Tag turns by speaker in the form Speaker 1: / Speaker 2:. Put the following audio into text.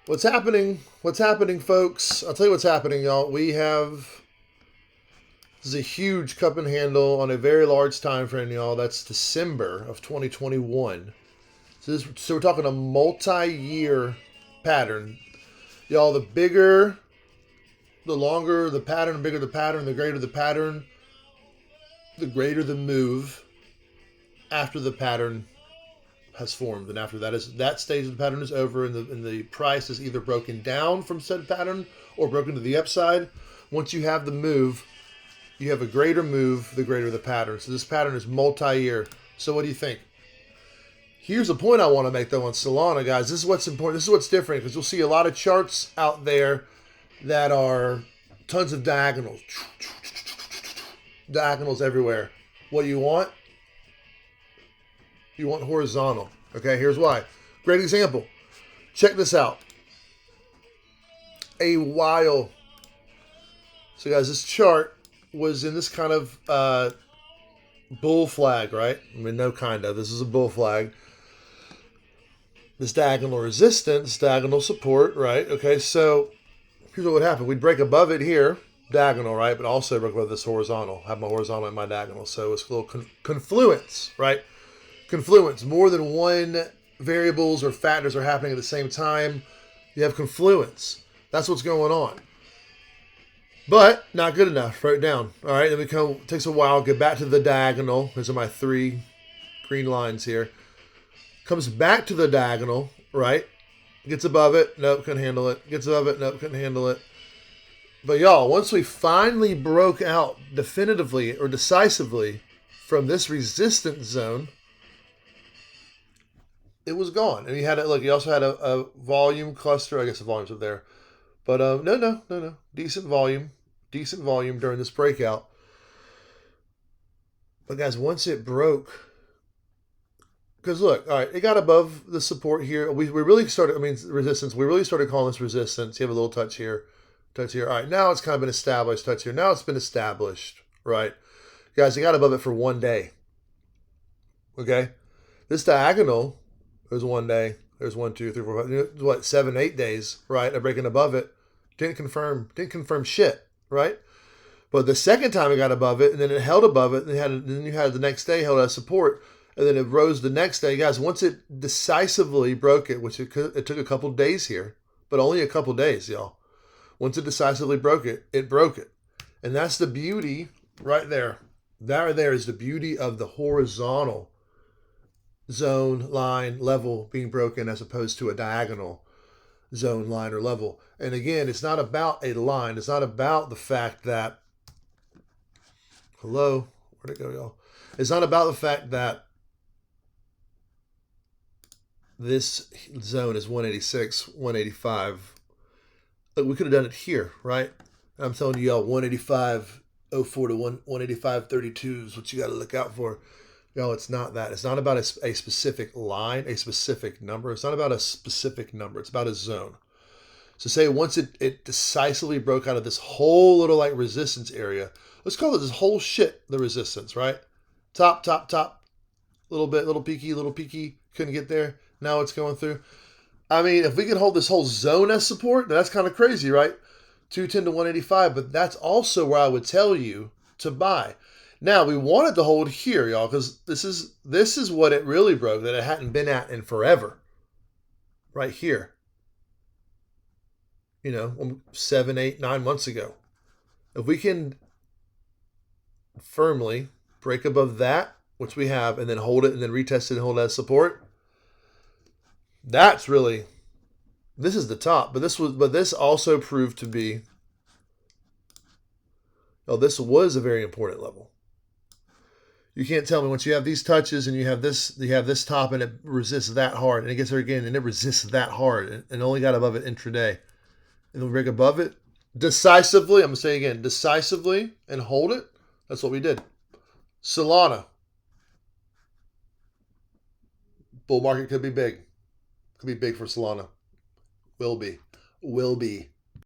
Speaker 1: What's happening? What's happening, folks? I'll tell you what's happening, y'all. This is a huge cup and handle on a very large time frame, y'all. That's December of 2021. So we're talking a multi-year pattern. Y'all, the longer the pattern, the bigger the pattern, the greater the pattern, the greater the move after the pattern has formed. And after that stage of the pattern is over, and the price is either broken down from said pattern or broken to the upside. Once you have the move, you have a greater move, the greater the pattern. So this pattern is multi-year. So what do you think? Here's a point I want to make though on Solana, guys. This is what's important. This is what's different, because you'll see a lot of charts out there that are tons of diagonals. Diagonals everywhere. What you want? You want horizontal. Okay, here's why. Great example. Check this out. A while. So guys, this chart was in this kind of bull flag, right? I mean, no kind of. This is a bull flag. This diagonal resistance, diagonal support, right? Okay, so here's what would happen. We'd break above it here, diagonal, right? But also break above this horizontal. Have my horizontal and my diagonal. So it's a little confluence, right? Confluence. More than one variables or factors are happening at the same time. You have confluence. That's what's going on. But not good enough. Write it down. All right, then takes a while. Get back to the diagonal. These are my 3 green lines here. Comes back to the diagonal, right? Gets above it. Nope, couldn't handle it. Gets above it. Nope, couldn't handle it. But y'all, once we finally broke out definitively or decisively from this resistance zone, it was gone. And he also had a volume cluster. I guess the volume's up there. But no. Decent volume during this breakout. But guys, once it broke, because look, all right, it got above the support here. We really started, resistance. We really started calling this resistance. You have a little touch here. All right, now it's kind of been established. Touch here. Now it's been established, right? Guys, it got above it for 1 day. Okay? This diagonal, there's 1 day. There's 1, 2, 3, 4, 5, what, 7, 8 days, right? I'm breaking above it. Didn't confirm shit, right? But the second time it got above it, and then it held above it, and then you had the next day held as support, and then it rose the next day. Guys, once it decisively broke it, which it took a couple days here, but only a couple days, y'all. Once it decisively broke it, it broke it. And that's the beauty right there. That right there is the beauty of the horizontal zone, line, level being broken as opposed to a diagonal zone, line, or level. And again, it's not about a line. It's not about the fact that, hello, where'd it go, y'all? It's not about the fact that this zone is 186, 185. Look, we could have done it here, right? I'm telling you, y'all, 185.04 to 185.32 is what you got to look out for. Y'all, it's not that. It's not about a specific line, a specific number. It's not about a specific number. It's about a zone. So say once it decisively broke out of this whole little like resistance area, let's call it this whole shit the resistance, right? Top, little bit, little peaky, couldn't get there. Now it's going through. I mean, if we can hold this whole zone as support, that's kind of crazy, right? 210 to 185, but that's also where I would tell you to buy. Now, we wanted to hold here, y'all, because this is what it really broke, that it hadn't been at in forever. Right here. 7, 8, 9 months ago. If we can firmly break above that, which we have, and then hold it and then retest it and hold it as support, that's really, this is the top. But this also proved to be, this was a very important level. You can't tell me once you have these touches and you have this top and it resists that hard, and it gets there again and it resists that hard and only got above it intraday. And then we break above it decisively. I'm going to say again, decisively, and hold it. That's what we did. Solana. Bull market could be big. Could be big for Solana. Will be.